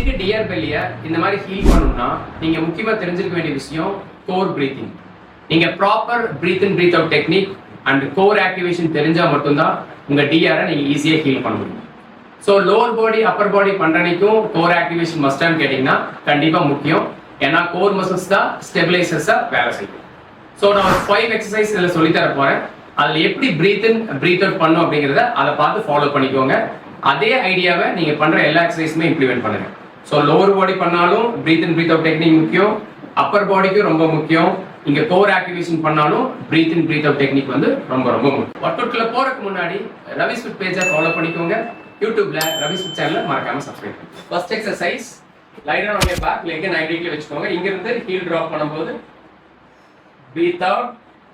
இன்னைக்கு டியர் பெல்லியை இந்த மாதிரி ஹீல் பண்ணணும்னா நீங்க முக்கியமா தெரிஞ்சிருக்க வேண்டிய விஷயம் கோர் பிரீத்திங். நீங்க proper breath in breath out technique and core activation தெரிஞ்சா மட்டும்தான் உங்க டிஆரை நீங்க ஈஸியா ஹீல் பண்ண முடியும். So lower body upper body பண்றனைக்கும் கோர் ஆக்டிவேஷன் மஸ்டான்னு கேட்டீங்கன்னா கண்டிப்பா முக்கியம். ஏன்னா கோர் மசில்ஸ் தான் ஸ்டெபிலைசர்ஸா வேலை செய்யும். ஸோ நான் ஒரு 5 எக்ஸசைஸ் இதில் சொல்லித்தர போறேன். அதில் எப்படி பிரீத் இன் பிரீத் அவுட் பண்ணும் அப்படிங்கிறத அதை பார்த்து ஃபாலோ பண்ணிக்கோங்க. அதே ஐடியாவை நீங்க பண்ற எல்லா எக்ஸசைஸுமே இம்ப்ளிமெண்ட் பண்ணுங்க. ஸோ லோவர் பாடி பண்ணாலும் breath in breath out technique முக்கியம், அப்பர் பாடிக்கும் ரொம்ப முக்கியம். இங்க கோர் ஆக்டிவேஷன் பண்ணாலும் breath in breath out technique வந்து ரொம்ப ரொம்ப முக்கியம். ஒர்க்கவுட்ல போறதுக்கு முன்னாடி ரவி ஸ்பிட் பேஜை ஃபாலோ பண்ணிக்கோங்க. யூடியூப்ல ரவி ஸ்பிட் சேனலை மறக்காம சப்ஸ்கிரைப் பண்ணுங்க. First exercise, lie down on your back, leg 90 degree வச்சுக்கோங்க. இங்க இருந்து ஹீல் டிராப் பண்ணும்போது பிரீத் அவுட்,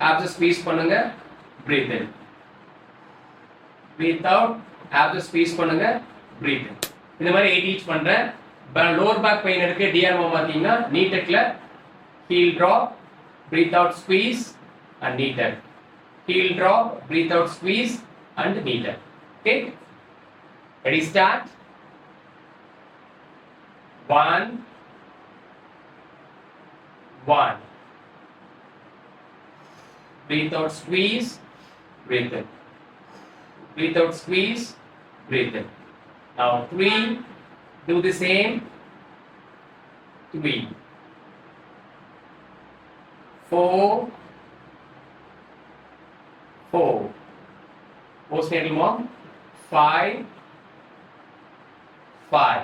ஆப்ஸ் ஸ்குவீஸ் பண்ணுங்க, breathe in. Breath out, abs squeeze பண்ணுங்க, பிரீத் இன். இந்த மாதிரி 8 ஈச் பண்றேன். லோவர் பேக் பெயின் இருக்கு, டிஆர்ஓ பாத்தீங்கன்னா நீ டெக்ல heel drop, breathe out, squeeze and knee tuck. Heel drop, breathe out, squeeze and knee tuck. Okay? Ready, start. 1, 1. Breathe out, squeeze, breathe in. Breathe out, squeeze, breathe in. Now 3, do the same. 3. 4, 4. Postnatal mom. 5, 5.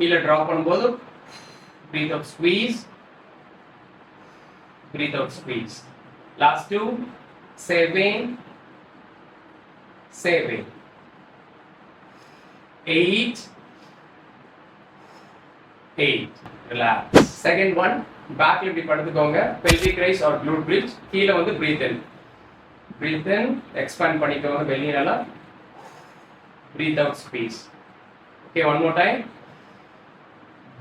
Heel drop பண்ணும்போது breathe out, squeeze, breathe out, squeeze. Last 2, 7, 7. 8, 8. Relax. Second one, பேக்ல இப்படி படுத்துக்கோங்க. pelvic rise or glute bridge. கீழ வந்து breathe in. breathe in, expand பண்ணிக்கோங்க வெளிய நல்லா. breathe out, squeeze. Okay, one more time.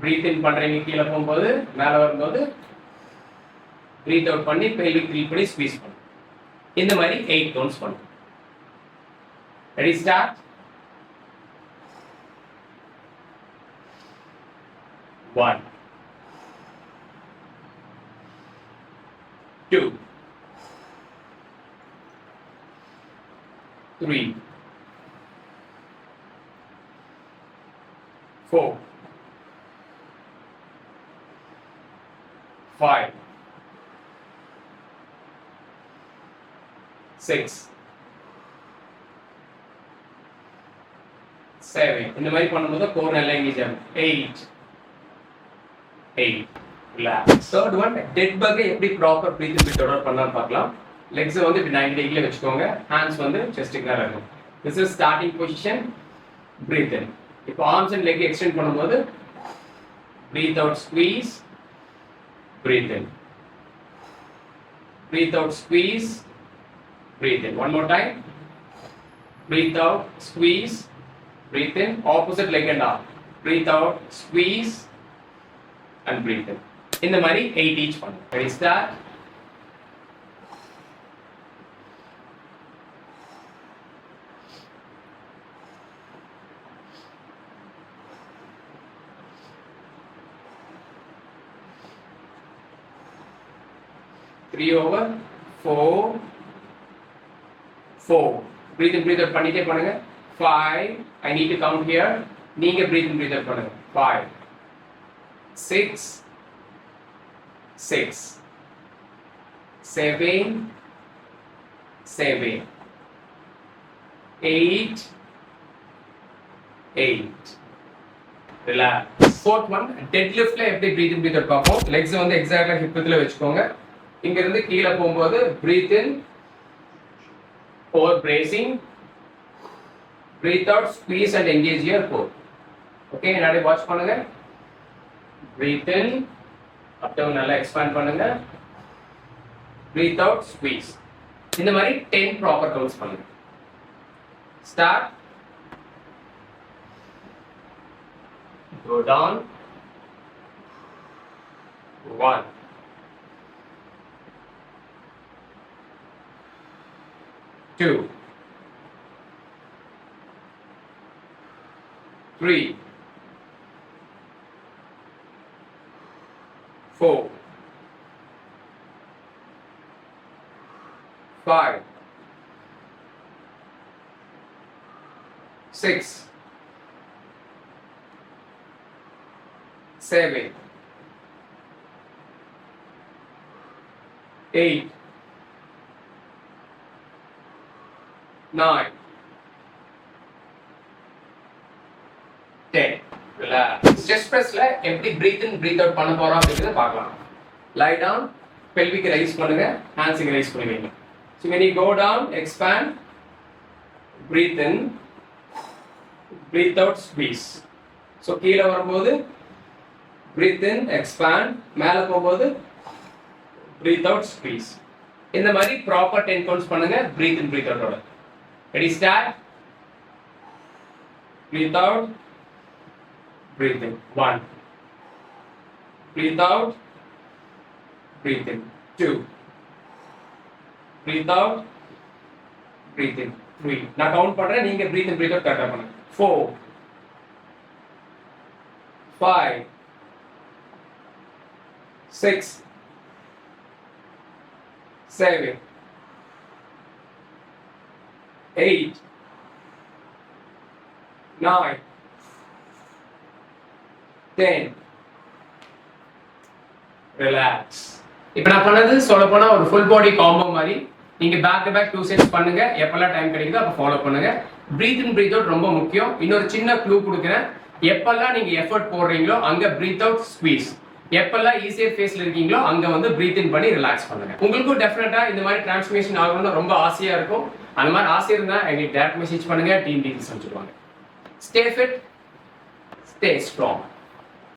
breathe in பண்றீங்க கீழ போகும்போது, மேல வரும்போது breathe out பண்ணி pelvic feel பண்ணி squeeze பண்ணுங்க. இந்த மாதிரி 8 counts பண்ணுங்க. Ready, start. 1, 2, 3, 4, 5, 6, 7. இந்த மாதிரி பண்ணும்போது கோர் நல்லா எங்கேஜ் ஆகும். 8, 8. Third one, dead bug எப்படி proper breath in breath out பண்ணலாம்னு பார்க்கலாம். லெக்ஸ் வந்து இப்படி 90 டிகிரில வச்சுக்கோங்க. ஹேண்ட்ஸ் வந்து செஸ்டுக்கு நேரா இருக்கும். This is starting position. Breathe in. இப்போ arms and leg extend பண்ணும்போது breathe out, squeeze, breathe in. Breathe out, squeeze, breathe in. One more time. Breathe out, squeeze, breathe in. Opposite leg and arm. Breathe out, squeeze and breathe in. இந்த மாதிரி 8 each பண்ணுங்க. Ready, start. 3 over 4, 4. Breathe in, breathe out பண்ணிட்டே பண்ணுங்க. 5, I need to count here. நீங்க breathe in, breathe out பண்ணுங்க. 5, 6, 6, 7, 7, 8, 8. Relax. Fourth one, deadliftல எப்படி breathe in, breathe out பார்ப்போம். legs வந்து எக்ஸாக்ட்டா hip widthல வச்சுக்கோங்க. இங்க இருந்து கீழ போகும்போது breathe in, core bracing, breathe out, squeeze and engage your core. Okay, எல்லாரும் வாட்ச் பண்ணுங்க. breathe in, abdomen நல்லா expand பண்ணுங்க. breathe out, squeeze. இந்த மாதிரி 10 proper counts பண்ணுங்க. Start. Go down. 1, 2, 3, 4 5 6 7 8 9 10 relax. Chest பிரஸ்ல எப்படி பிரீத் இன் பிரீத் அவுட் பண்ண போறோம் அப்படிங்கறத பார்க்கலாம். லை டவுன், பெல்விக் ரைஸ் பண்ணுங்க, ஹேண்ட்ஸ் ரைஸ் பண்ணுவீங்க. So when you go down, expand, breathe in, breathe out, squeeze. So கீழ வரும்போது breathe in, expand, மேல போகும்போது breathe out, squeeze. இந்த மாதிரி ப்ராப்பர் 10 கவுண்ட்ஸ் பண்ணுங்க breathe in breathe out ஓட. Ready, start. Breathe out, breathe in. 1. Breathe out, breathe in. 2. Breathe out, breathe in. 3. நான் count பண்றேன், நீங்க breathe in breathe out கரெக்ட்டா பண்ணுங்க. 4 5 6 7 8 9 10. ரிலாக்ஸ். இப்போ நான் பண்ணது சொல்ல போனா ஒரு ஃபுல் பாடி காம்போ மாதிரி. நீங்க பேக் டு பேக் 2 செட்ஸ் பண்ணுங்க. எப்பெல்லாம் டைம் கிடைக்குதோ அப்ப ஃபாலோ பண்ணுங்க. பிரீத் இன் பிரீத் அவுட் ரொம்ப முக்கியம். இன்னொரு சின்ன க்ளூ கொடுக்குறேன். எப்பெல்லாம் நீங்க எஃபர்ட் போடுறீங்களோ அங்க பிரீத் அவுட், ஸ்குவீஸ். எப்பெல்லாம் ஈஸியர் ஃபேஸ்ல இருக்கீங்களோ அங்க வந்து பிரீத் இன் பண்ணி ரிலாக்ஸ் பண்ணுங்க. உங்களுக்கும் டெஃபினட்டா இந்த மாதிரி டிரான்ஸ்ஃபர்மேஷன் ஆகணும்னு ரொம்ப ஆசையா இருக்கும். அந்த மாதிரி ஆசை இருந்தா எங்களுக்கு டைரக்ட் மெசேஜ் பண்ணுங்க, டீம் டீல்ஸ் அனுப்பிச்சுடுவாங்க. Stay fit, stay strong.